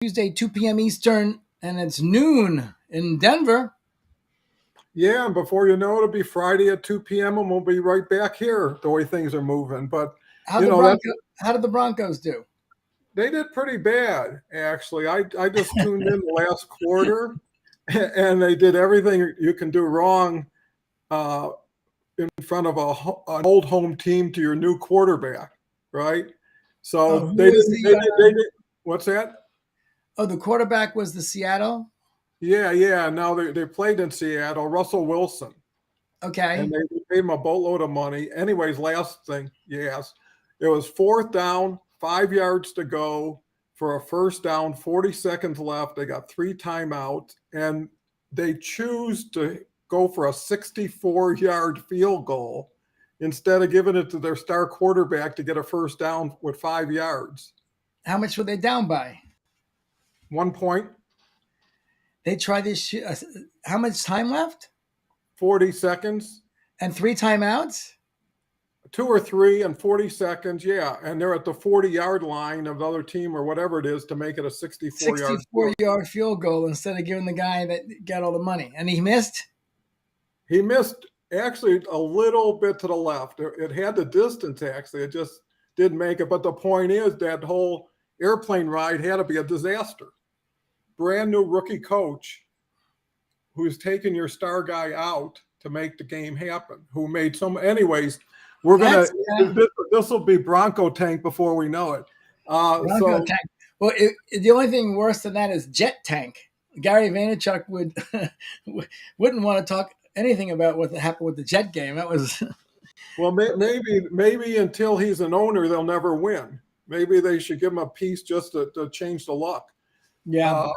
Tuesday, 2 p.m. Eastern, and it's noon in Denver. Yeah, and before you know it, it'll be Friday at 2 p.m. and we'll be right back here the way things are moving. But, How did the Broncos do? They did pretty bad, actually. I just tuned in the last quarter, and they did everything you can do wrong uh, in front of an old home team to your new quarterback, right? So Who they was didn't. the? They did. What's that? The quarterback was the Seattle. Yeah. Now they played in Seattle. Russell Wilson, Okay. and they paid him a boatload of money. Anyways, last thing, yes, it was fourth down, 5 yards to go for a first down, 40 seconds left. They got 3 timeouts, and they choose to go for a 64-yard field goal instead of giving it to their star quarterback to get a first down with 5 yards. How much were they down by? 1 point. They tried this. How much time left? 40 seconds. And 3 timeouts? 2 or 3 and 40 seconds, yeah. And they're at the 40-yard line of the other team or whatever it is to make it a 64-yard field goal instead of giving the guy that got all the money. And he missed? He missed actually a little bit to the left. It had the distance, actually. It just didn't make it. But the point is that whole airplane ride had to be a disaster. Brand new rookie coach who's taken your star guy out to make the game happen, who made some. Anyways, we're going to, this will be Bronco Tank before we know it. Bronco Tank. Well, the only thing worse than that is Jet Tank. Gary Vaynerchuk wouldn't want to talk anything about what happened with the Jet game. That was well, maybe until he's an owner, they'll never win. Maybe they should give him a piece just to change the luck. Yeah.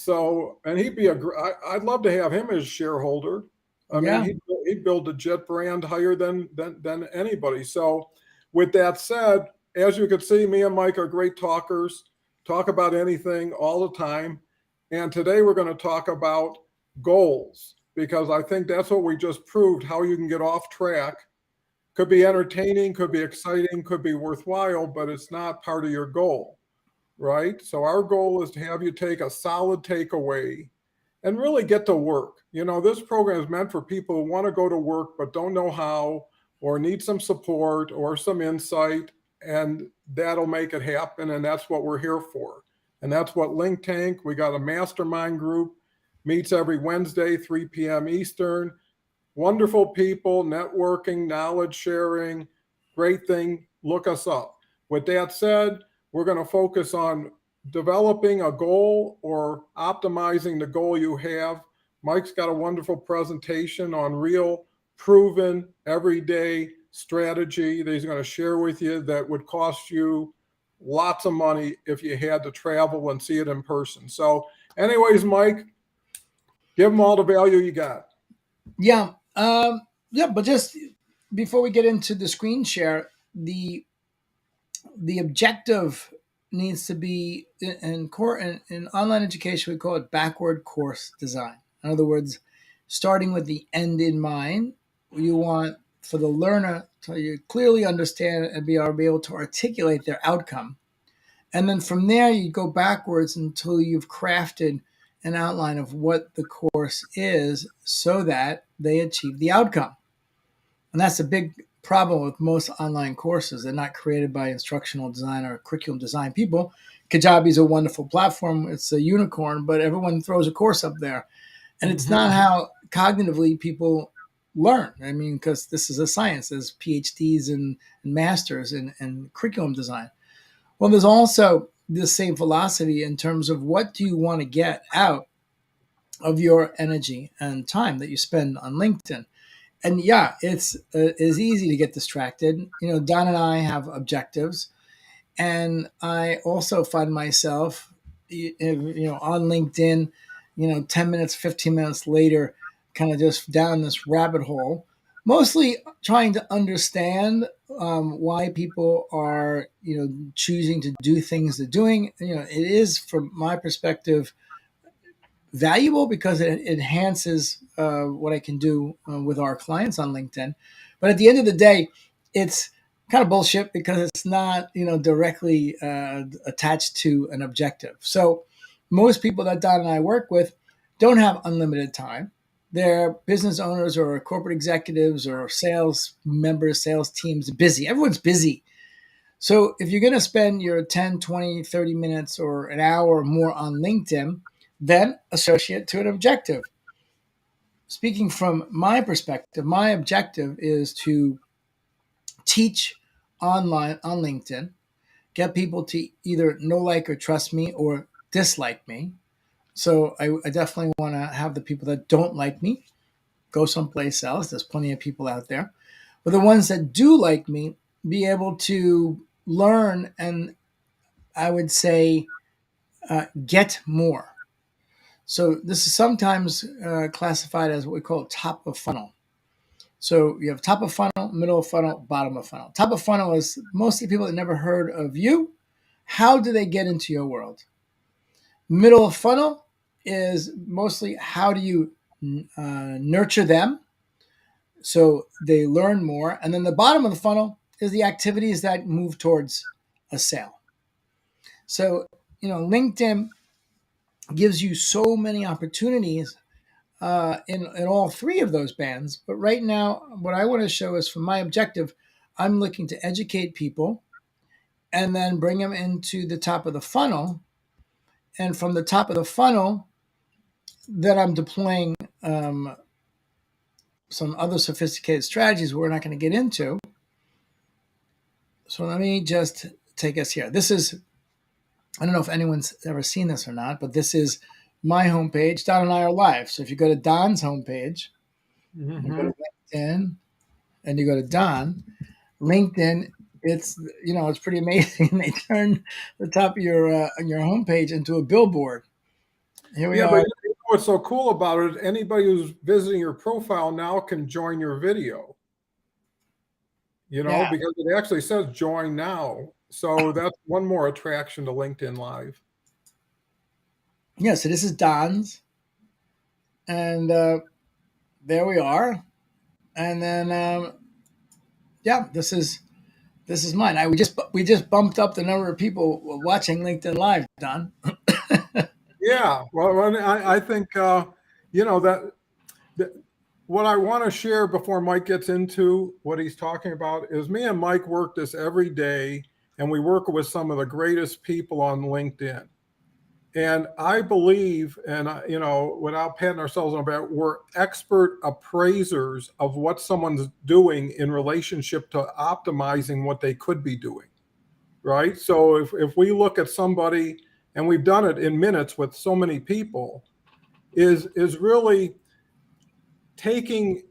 And I'd love to have him as shareholder. I mean, he'd build a jet brand higher than anybody. So with that said, as you can see, me and Mike are great talkers, talk about anything all the time. And today we're going to talk about goals, because I think that's what we just proved, how you can get off track. Could be entertaining, could be exciting, could be worthwhile, but it's not part of your goal, right? So our goal is to have you take a solid takeaway and really get to work. You know, this program is meant for people who want to go to work but don't know how, or need some support or some insight, and that'll make it happen. And that's what we're here for. And that's what LinkTank, we got a mastermind group, meets every Wednesday, 3 p.m. Eastern. Wonderful people, networking, knowledge sharing, great thing. Look us up. With that said, we're going to focus on developing a goal or optimizing the goal you have. Mike's got a wonderful presentation on real, proven, everyday strategy that he's going to share with you that would cost you lots of money if you had to travel and see it in person. So anyways, Mike, give them all the value you got. Yeah. But just before we get into the screen share, the objective needs to be in online education, we call it backward course design. In other words, starting with the end in mind, you want for the learner to clearly understand and be able to articulate their outcome. And then from there, you go backwards until you've crafted an outline of what the course is so that they achieve the outcome. And that's a big problem with most online courses. They're not created by instructional design or curriculum design people. Kajabi is a wonderful platform. It's a unicorn, but everyone throws a course up there. And it's not how cognitively people learn. I mean, because this is a science. There's PhDs and masters in curriculum design. Well, there's also this same philosophy in terms of what do you want to get out of your energy and time that you spend on LinkedIn. And yeah, it's easy to get distracted. You know, Don and I have objectives, and I also find myself, on LinkedIn, 10 minutes, 15 minutes later, kind of just down this rabbit hole, mostly trying to understand why people are, choosing to do things they're doing. It is, from my perspective, valuable because it enhances what I can do with our clients on LinkedIn. But at the end of the day, it's kind of bullshit because it's not, directly attached to an objective. So most people that Don and I work with don't have unlimited time. They're business owners or corporate executives or sales members, sales teams, busy. Everyone's busy. So if you're going to spend your 10, 20, 30 minutes or an hour or more on LinkedIn, then associate to an objective. Speaking from my perspective, my objective is to teach online on LinkedIn, get people to either know, like, or trust me or dislike me. So I definitely want to have the people that don't like me go someplace else. There's plenty of people out there. But the ones that do like me, be able to learn and I would say get more. So this is sometimes classified as what we call top of funnel. So you have top of funnel, middle of funnel, bottom of funnel. Top of funnel is mostly people that never heard of you. How do they get into your world? Middle of funnel is mostly how do you nurture them so they learn more. And then the bottom of the funnel is the activities that move towards a sale. So, LinkedIn gives you so many opportunities in all three of those bands. But right now, what I want to show is from my objective, I'm looking to educate people and then bring them into the top of the funnel. And from the top of the funnel, then I'm deploying some other sophisticated strategies we're not going to get into. So let me just take us here. This is, I don't know if anyone's ever seen this or not, but this is my homepage. Don and I are live. So if you go to Don's homepage, you go to LinkedIn, and you go to Don, LinkedIn, it's pretty amazing. They turn the top of your homepage into a billboard. Here we Yeah, but are. you know what's so cool about it? Anybody who's visiting your profile now can join your video. Yeah, Because it actually says join now. So that's one more attraction to LinkedIn Live. yeah. So this is Don's, and there we are. And then yeah, this is mine. We just bumped up the number of people watching LinkedIn Live, Don. Yeah, well, I think that what I want to share before Mike gets into what he's talking about is me and Mike work this every day, and we work with some of the greatest people on LinkedIn. And I believe, and without patting ourselves on the back, we're expert appraisers of what someone's doing in relationship to optimizing what they could be doing, right? So if we look at somebody, and we've done it in minutes with so many people, is really taking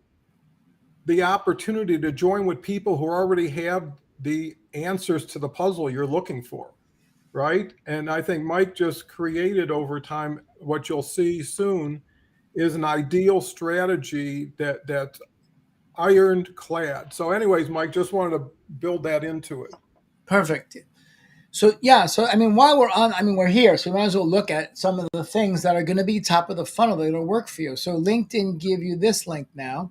the opportunity to join with people who already have the answers to the puzzle you're looking for, right? And I think Mike just created over time what you'll see soon is an ideal strategy that's ironclad. So, anyways, Mike, just wanted to build that into it. Perfect. So yeah, so I mean, while we're here, so we might as well look at some of the things that are going to be top of the funnel that'll work for you. So LinkedIn give you this link now.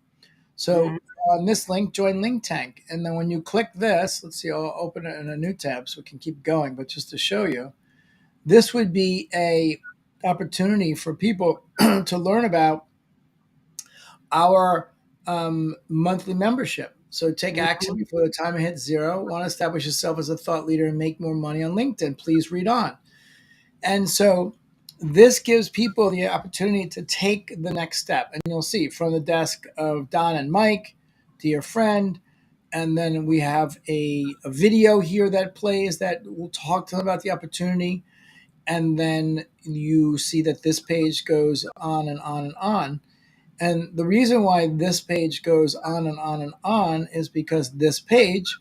So Mhm. on this link, join LinkTank, and then when you click this, let's see, I'll open it in a new tab so we can keep going. But just to show you, this would be a opportunity for people to learn about our monthly membership. So take action Mhm. before the timer hits zero. Want to establish yourself as a thought leader and make more money on LinkedIn? Please read on. And so this gives people the opportunity to take the next step. And you'll see from the desk of Don and Mike, dear friend. And then we have a video here that plays that will talk to them about the opportunity. And then you see that this page goes on and on and on. And the reason why this page goes on and on and on is because this page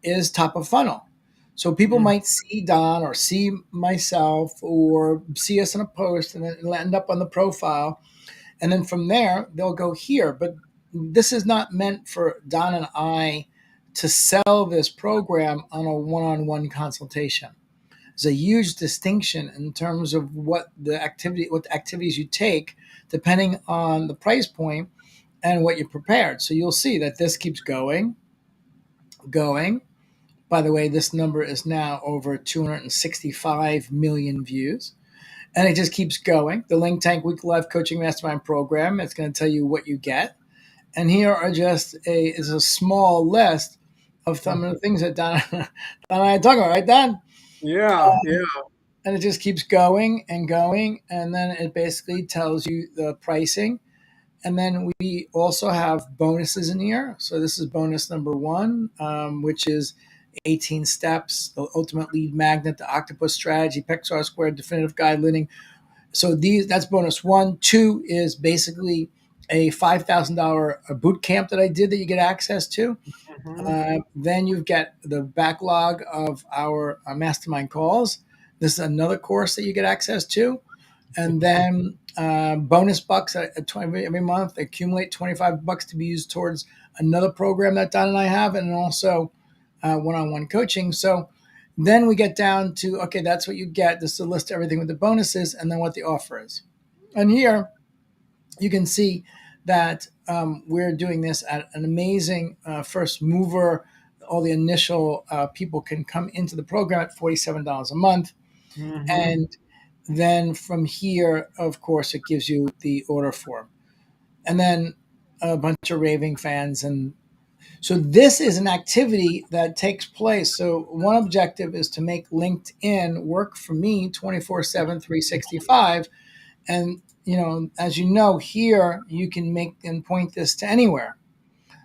is top of funnel. So people Mhm. might see Don or see myself or see us in a post and then it'll end up on the profile. And then from there, they'll go here. But this is not meant for Don and I to sell this program on a one on one consultation. There's a huge distinction in terms of what the activities you take, depending on the price point and what you're prepared. So you'll see that this keeps going. By the way, this number is now over 265 million views. and it just keeps going. The LinkTank Weekly Life Coaching Mastermind Program. It's going to tell you what you get. And here are just a small list of some of the things that Don and I talk about, right, Don? Yeah, yeah. And it just keeps going and going, and then it basically tells you the pricing. And then we also have bonuses in here. So this is bonus number one, which is 18 steps, the ultimate lead magnet, the octopus strategy, Pixar Square, definitive guide, leading. So that's bonus one. Two is basically a $5,000 boot camp that I did that you get access to. Hmm. Then you get the backlog of our mastermind calls. This is another course that you get access to. And then bonus bucks at 20 every month, accumulate $25 to be used towards another program that Don and I have, and also one-on-one coaching. So then we get down to, okay, that's what you get. This is a list of everything with the bonuses and then what the offer is. And here you can see that we're doing this at an amazing first mover. All the initial people can come into the program at $47 a month. Hmm. And then from here, of course, it gives you the order form. And then a bunch of raving fans. And so this is an activity that takes place. So one objective is to make LinkedIn work for me 24/7, 365. And as you know, here you can make and point this to anywhere.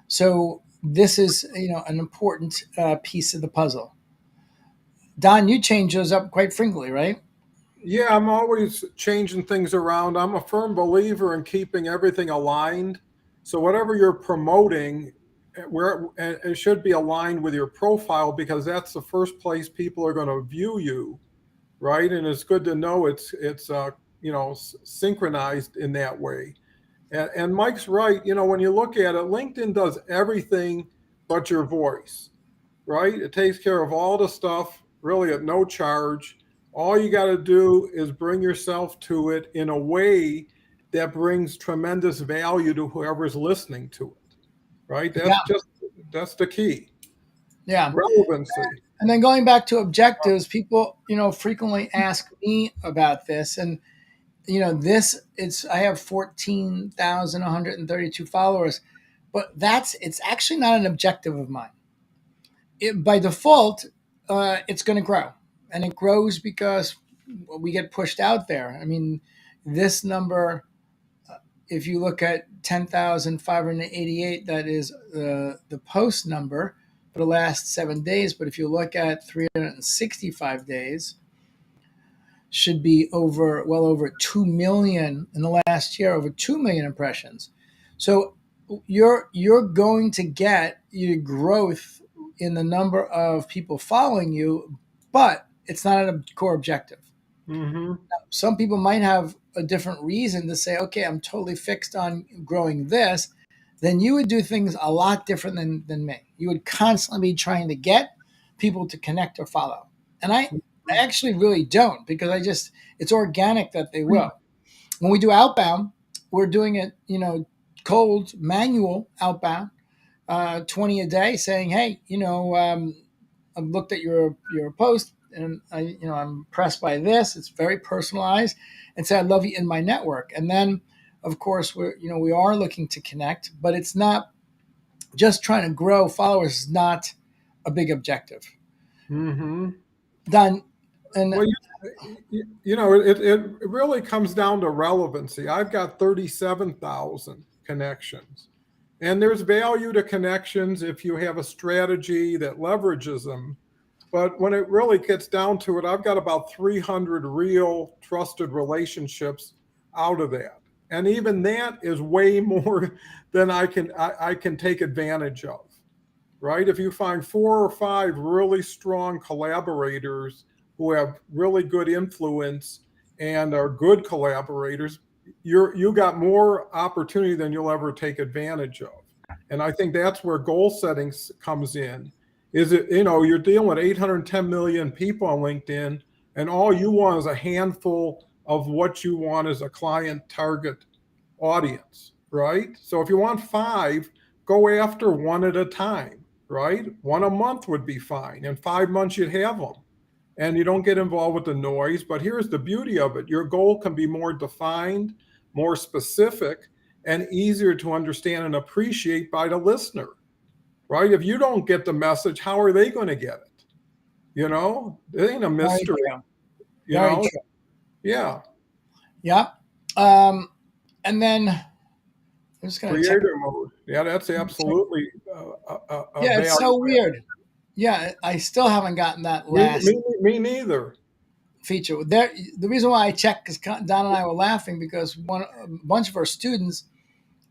So this is an important piece of the puzzle. Don, you change those up quite frequently, right? Yeah, I'm always changing things around. I'm a firm believer in keeping everything aligned. So whatever you're promoting, where it should be aligned with your profile because that's the first place people are going to view you, right? And it's good to know it's synchronized in that way. And Mike's right. When you look at it, LinkedIn does everything but your voice, right? It takes care of all the stuff really at no charge. All you got to do is bring yourself to it in a way that brings tremendous value to whoever's listening to it, right? Yeah, That's the key. yeah. Relevancy. And then going back to objectives, people, frequently ask me about this. And, I have 14,132 followers, but it's actually not an objective of mine. By default, it's going to grow. And it grows because we get pushed out there. I mean, this number, if you look at 10,588, that is the post number for the last 7 days. But if you look at 365 days, should be well over 2 million in the last year, over 2 million impressions. So you're going to get your growth in the number of people following you, but it's not a core objective. Mm-hmm. Some people might have a different reason to say, okay, I'm totally fixed on growing this. Then you would do things a lot different than me. You would constantly be trying to get people to connect or follow. And I actually really don't, because it's organic that they will. When we do outbound, we're doing it, cold, manual outbound, 20 a day, saying, hey, I've looked at your post, and I'm impressed by this. It's very personalized, and say I love you in my network. And then, of course, we are looking to connect, but it's not just trying to grow followers. Is not a big objective. Mm-hmm. Done. And Well, it really comes down to relevancy. I've got 37,000 connections. And there's value to connections if you have a strategy that leverages them. But when it really gets down to it, I've got about 300 real trusted relationships out of that. And even that is way more than I can take advantage of, right? If you find 4 or 5 really strong collaborators who have really good influence and are good collaborators, you got more opportunity than you'll ever take advantage of. And I think that's where goal setting comes in. Is it, you're dealing with 810 million people on LinkedIn, and all you want is a handful of what you want as a client target audience, right? So if you want 5, go after one at a time, right? One a month would be fine. In 5 months, you'd have them. and you don't get involved with the noise. But here's the beauty of it. Your goal can be more defined, more specific, and easier to understand and appreciate by the listener, right? If you don't get the message, how are they going to get it? It ain't a Very mystery, true. you Very know? true. Yeah. Yeah. And then I'm just going to check. Creator mode. Yeah, that's absolutely a Yeah, it's value. so weird. Yeah, I still haven't gotten that Me, last me, me neither. feature. There, the reason why I checked is Don and I were laughing because a bunch of our students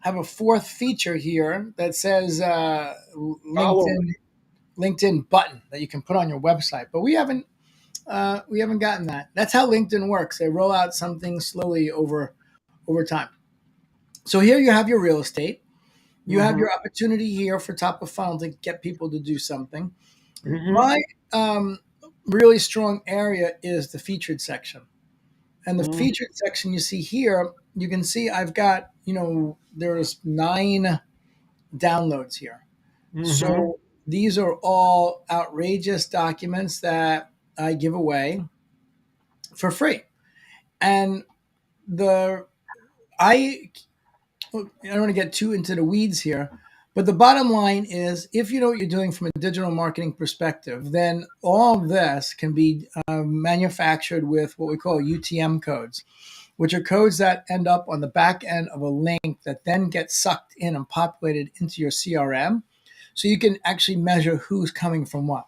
have a fourth feature here that says Follow me. LinkedIn button that you can put on your website, but we haven't gotten that. That's how LinkedIn works. They roll out something slowly over time. So here you have your real estate. You have Mm-hmm. your opportunity here for top of funnel to get people to do something. Mm-hmm. My really strong area is the featured section. And the Mm-hmm. featured section you see here, you can see I've got, there's 9 downloads here. Mm-hmm. So these are all outrageous documents that I give away for free. And the I don't want to get too into the weeds here, but the bottom line is if you know what you're doing from a digital marketing perspective, then all of this can be manufactured with what we call UTM codes, which are codes that end up on the back end of a link that then gets sucked in and populated into your CRM. So you can actually measure who's coming from what.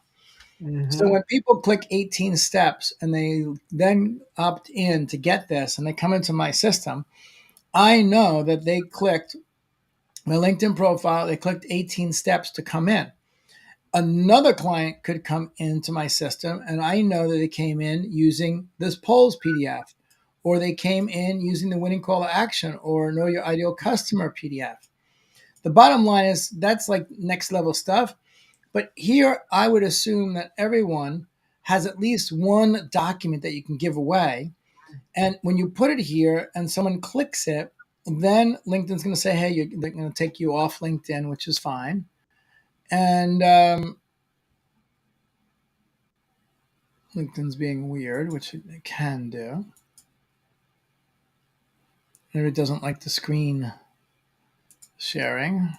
So Mm-hmm. when people click 18 steps and they then opt in to get this and they come into my system, I know that they clicked my LinkedIn profile, they clicked 18 steps to come in. Another client could come into my system and I know that they came in using this polls PDF, or they came in using the winning call to action or know your ideal customer PDF. The bottom line is that's like next level stuff. But here I would assume that everyone has at least one document that you can give away. And when you put it here and someone clicks it, then LinkedIn's going to say, hey, they're going to take you off LinkedIn, which is fine. And LinkedIn's being weird, which it can do. Maybe it doesn't like the screen sharing.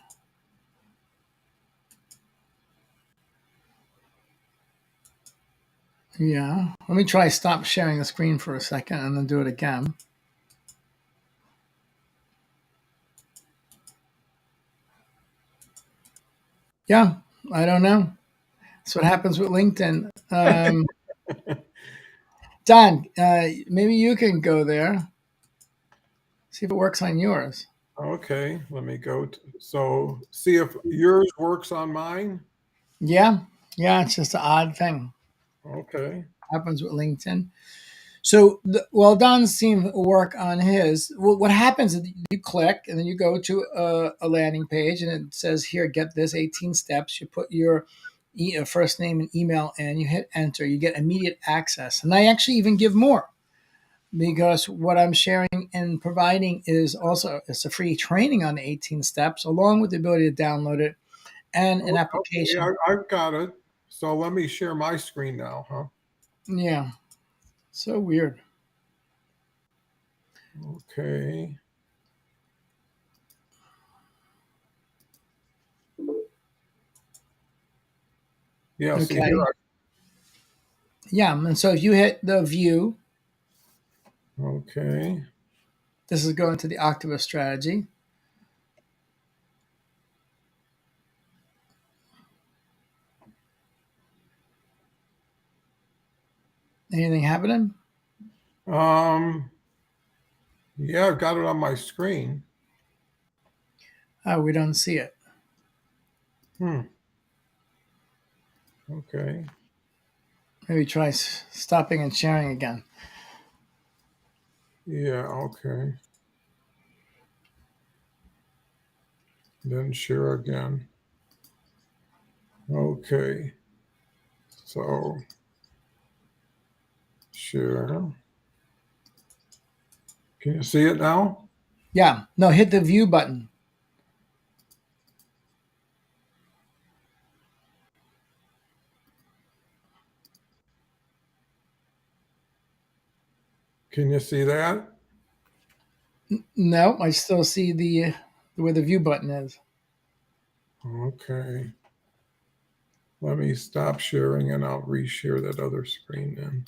Yeah. Let me try stop sharing the screen for a second and then do it again. Yeah. I don't know. That's what happens with LinkedIn. Don, maybe you can go there. See if it works on yours. Okay, let me go. So see if yours works on mine. Yeah. Yeah. It's just an odd thing. Okay. Happens with LinkedIn. So, well, Don's team will work on his. Well, what happens is you click and then you go to a landing page and it says, here, get this 18 steps. You put your first name and email in, you hit enter, you get immediate access. And I actually even give more because what I'm sharing and providing is also it's a free training on the 18 steps along with the ability to download it and an Okay, application. I've got it. So let me share my screen now, huh? Yeah. So weird. Okay. Yeah, see here. Okay. Yeah. And so if you hit the view, Okay. this is going to the Octopus strategy. Anything happening? Um, yeah, I've got it on my screen. Oh, we don't see it. Hmm. Okay. Maybe try stopping and sharing again. Yeah, okay. Then share again. Okay. So share. Can you see it now? Yeah. No, hit the view button. Can you see that? No, I still see the where the view button is. Okay. Let me stop sharing and I'll reshare that other screen then.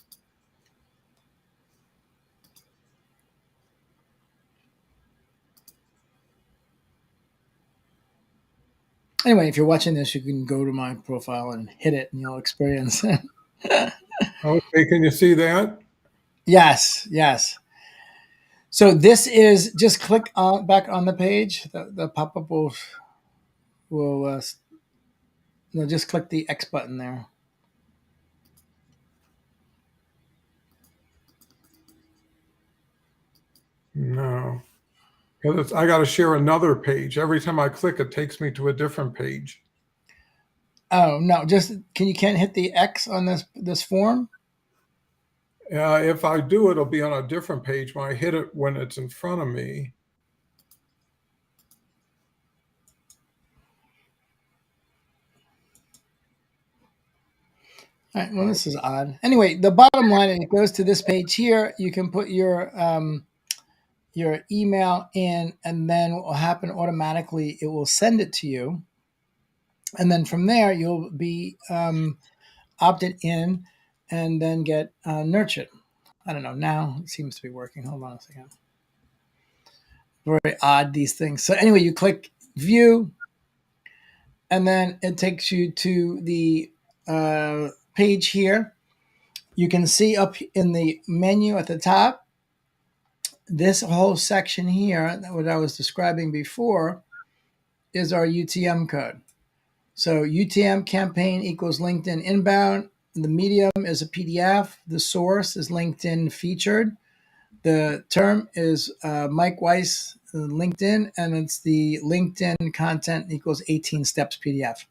Anyway, if you're watching this, you can go to my profile and hit it, and you'll experience. Okay, can you see that? Yes, yes. So this is just click on back on the page. The pop up will no, just click the X button there. No. Because I got to share another page. Every time I click, it takes me to a different page. Oh no, just can't hit the X on this form. If I do, it'll be on a different page when I hit it when it's in front of me. All right, well, this is odd. Anyway, the bottom line, it goes to this page here. You can put your email in, and then what will happen automatically, it will send it to you. And then from there, you'll be opted in and then get nurtured. I don't know. Now it seems to be working. Hold on a second. Very odd, these things. So, anyway, you click view, and then it takes you to the page here. You can see up in the menu at the top, this whole section here, what I was describing before, is our UTM code. So UTM campaign equals LinkedIn inbound. The medium is a PDF. The source is LinkedIn featured. The term is Mike Weiss, LinkedIn, and it's the LinkedIn content equals 18 steps PDF.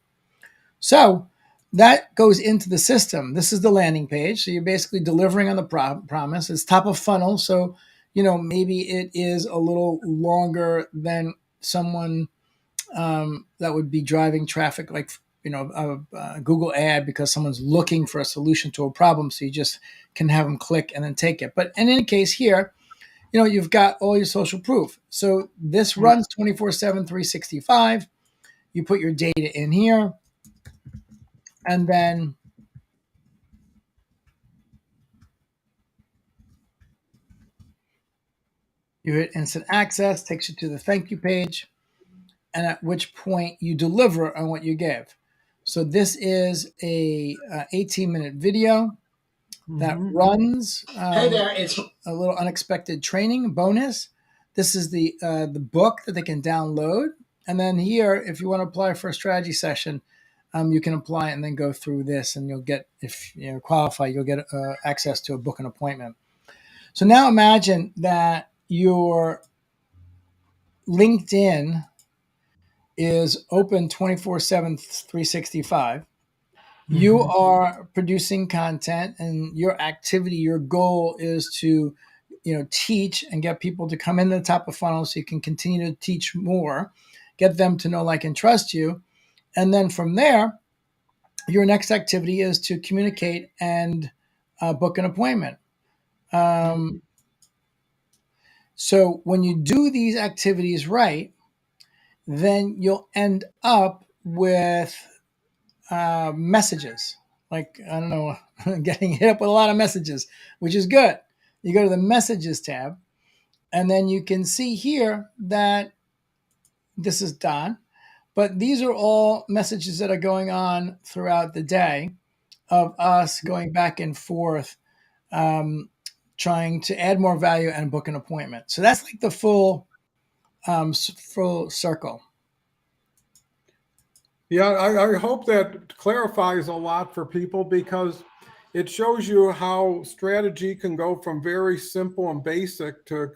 So that goes into the system. This is the landing page. So you're basically delivering on the promise. It's top of funnel. So, maybe it is a little longer than someone that would be driving traffic, like, a Google ad, because someone's looking for a solution to a problem. So you just can have them click and then take it. But in any case here, you've got all your social proof. So this runs 24/7, 365. You put your data in here, and then you hit instant access, takes you to the thank you page, and at which point you deliver on what you give. So this is a 18-minute video that runs Hey there, it's a little unexpected training bonus. This is the book that they can download, and then here, if you want to apply for a strategy session, you can apply and then go through this, and you'll get, if you qualify, you'll get access to book an appointment. So now imagine that your LinkedIn is open 24/7, 365. You are producing content, and your activity, your goal is to, teach and get people to come in the top of funnel so you can continue to teach more, get them to know, like, and trust you. And then from there, your next activity is to communicate and book an appointment. So when you do these activities right, then you'll end up with messages. Like, I don't know, getting hit up with a lot of messages, which is good. You go to the messages tab, and then you can see here that this is done. But these are all messages that are going on throughout the day of us going back and forth, trying to add more value and book an appointment. So that's like the full circle. Yeah, I hope that clarifies a lot for people, because it shows you how strategy can go from very simple and basic to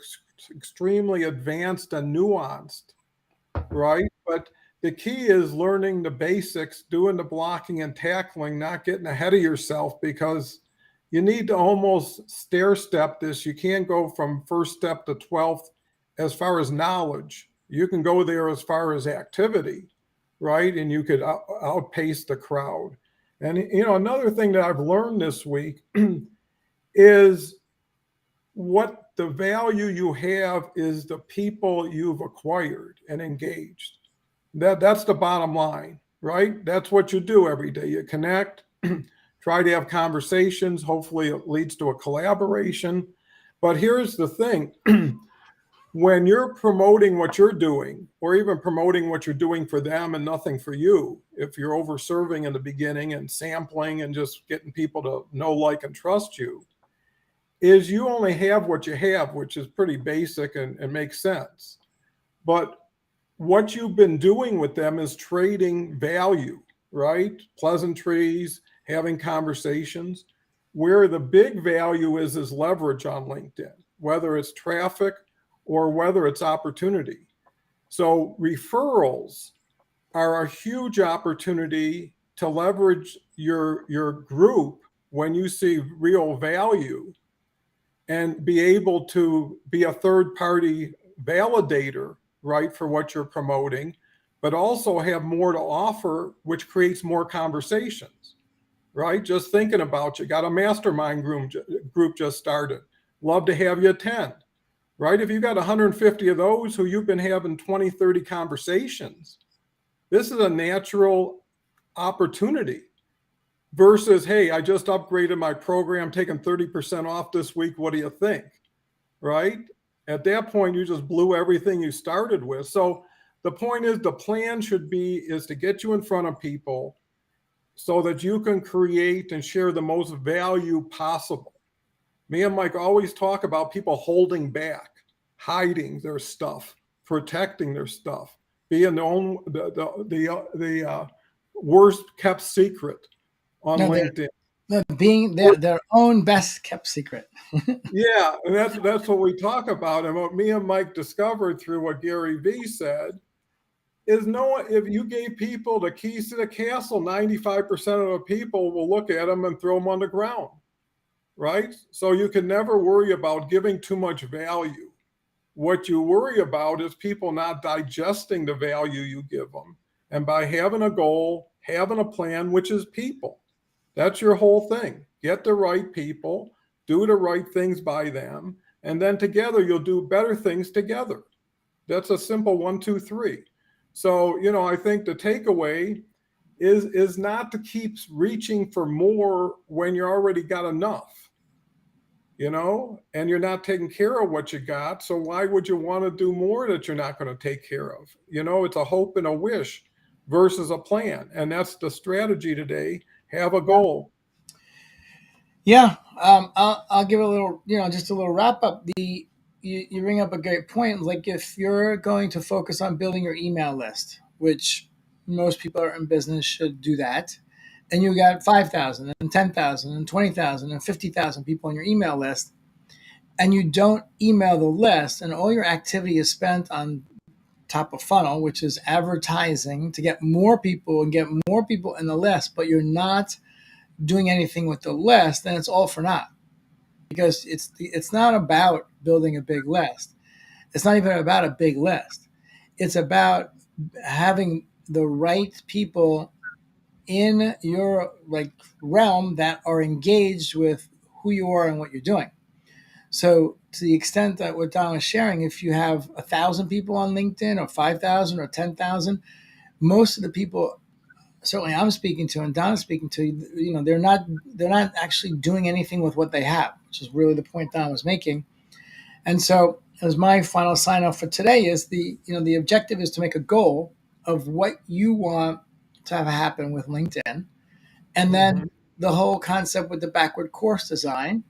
extremely advanced and nuanced, right? But the key is learning the basics, doing the blocking and tackling, not getting ahead of yourself, because you need to almost stair step this. You can't go from first step to 12th as far as knowledge. You can go there as far as activity, right? And you could outpace the crowd. And, another thing that I've learned this week is what the value you have is the people you've acquired and engaged. That's the bottom line, right? That's what you do every day. You connect, try to have conversations. Hopefully, it leads to a collaboration. But here's the thing: when you're promoting what you're doing, or even promoting what you're doing for them and nothing for you, if you're over serving in the beginning and sampling and just getting people to know, like, and trust you, is you only have what you have, which is pretty basic and makes sense. But what you've been doing with them is trading value, right? Pleasantries, having conversations. Where the big value is leverage on LinkedIn, whether it's traffic or whether it's opportunity. So referrals are a huge opportunity to leverage your group when you see real value and be able to be a third party validator, right, for what you're promoting, but also have more to offer, which creates more conversations, right? Just thinking about, you got a mastermind group just started. Love to have you attend, right? If you got 150 of those who you've been having 20, 30 conversations, this is a natural opportunity versus, hey, I just upgraded my program, taking 30% off this week. What do you think? Right? At that point, you just blew everything you started with. So the point is, the plan should be is to get you in front of people so that you can create and share the most value possible. Me and Mike always talk about people holding back, hiding their stuff, protecting their stuff, being the worst kept secret on No, LinkedIn. they're being their own best kept secret. Yeah, and that's what we talk about, and what me and Mike discovered through what Gary Vee said is, no, if you gave people the keys to the castle, 95% of the people will look at them and throw them on the ground, right? So you can never worry about giving too much value. What you worry about is people not digesting the value you give them. And by having a goal, having a plan, which is people, that's your whole thing. Get the right people, do the right things by them, and then together you'll do better things together. That's a simple 1, 2, 3. So, I think the takeaway is not to keep reaching for more when you already got enough, and you're not taking care of what you got. So why would you want to do more that you're not going to take care of? It's a hope and a wish versus a plan. And that's the strategy today. Have a goal. Yeah, I'll give a little, just a little wrap up. You bring up a great point. Like, if you're going to focus on building your email list, which most people are in business should do that, and you got 5,000 and 10,000 and 20,000 and 50,000 people on your email list, and you don't email the list, and all your activity is spent on top of funnel, which is advertising to get more people and get more people in the list, but you're not doing anything with the list, then it's all for naught, because it's not about building a big list. It's not even about a big list. It's about having the right people in your realm that are engaged with who you are and what you're doing. So to the extent that what Don was sharing, if you have 1,000 people on LinkedIn, or 5,000 or 10,000, most of the people certainly I'm speaking to and Don's speaking to, they're not actually doing anything with what they have, which is really the point Don was making. And so, as my final sign off for today is, the objective is to make a goal of what you want to have happen with LinkedIn, and then the whole concept with the backward course design,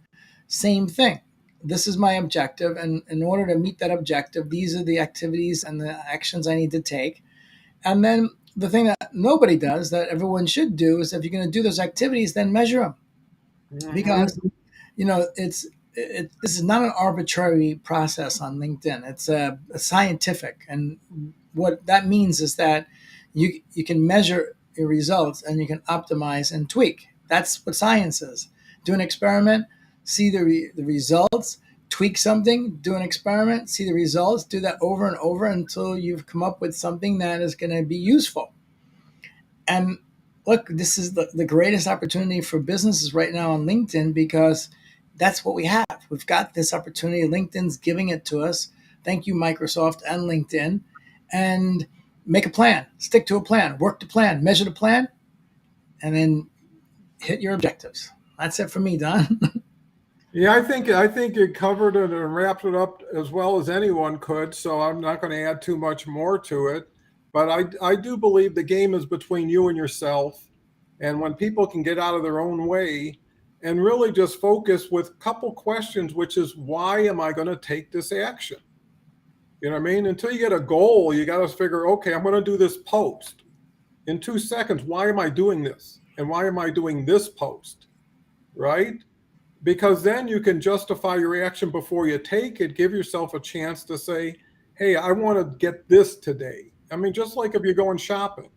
same thing. This is my objective, and in order to meet that objective, these are the activities and the actions I need to take. And then the thing that nobody does that everyone should do is, if you're going to do those activities, then measure them, because this is not an arbitrary process on LinkedIn. It's a scientific, and what that means is that you can measure your results and you can optimize and tweak. That's what science is. Do an experiment, see the results, tweak something, do an experiment, see the results, do that over and over until you've come up with something that is going to be useful. And look, this is the greatest opportunity for businesses right now on LinkedIn, because that's what we have. We've got this opportunity. LinkedIn's giving it to us. Thank you, Microsoft and LinkedIn. And make a plan, stick to a plan, work the plan, measure the plan, and then hit your objectives. That's it for me, Don. Yeah, I think you covered it and wrapped it up as well as anyone could. So I'm not going to add too much more to it. But I do believe the game is between you and yourself. And when people can get out of their own way and really just focus with a couple questions, which is why am I going to take this action? You know what I mean? Until you get a goal, you got to figure, okay, I'm going to do this post in 2 seconds. Why am I doing this? And why am I doing this post? Right? Because then you can justify your action before you take it, give yourself a chance to say, hey, I want to get this today. I mean, just like if you're going shopping,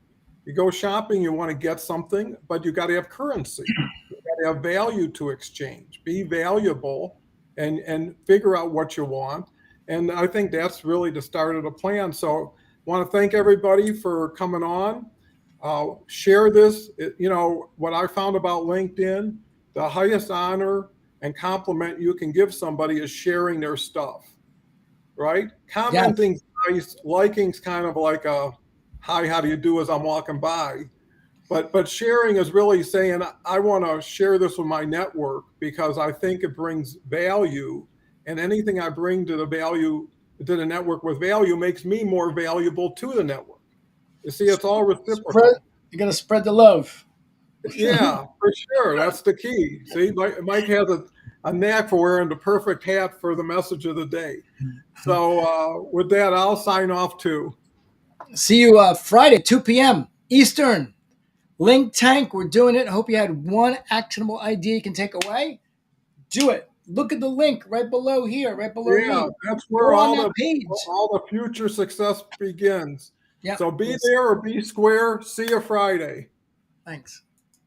you go shopping, you want to get something, but you got to have currency. You got to have value to exchange, be valuable and figure out what you want. And I think that's really the start of the plan. So I want to thank everybody for coming on. Share this. What I found about LinkedIn, the highest honor and compliment you can give somebody is sharing their stuff, right? Yes. Commenting's nice, liking's kind of like a hi, how do you do as I'm walking by. But sharing is really saying I want to share this with my network because I think it brings value, and anything I bring to the network with value makes me more valuable to the network. You see, it's all Spread, reciprocal. you're going to spread the love. Yeah, for sure. That's the key. See, Mike has a knack for wearing the perfect hat for the message of the day. So with that, I'll sign off too. See you Friday, 2 p.m. Eastern. LinkTank, we're doing it. I hope you had one actionable idea you can take away. Do it. Look at the link right below here, right below Yeah, me. that's Go where on all that the page. all the future success begins. Yep. So be there or be square. See you Friday. Thanks.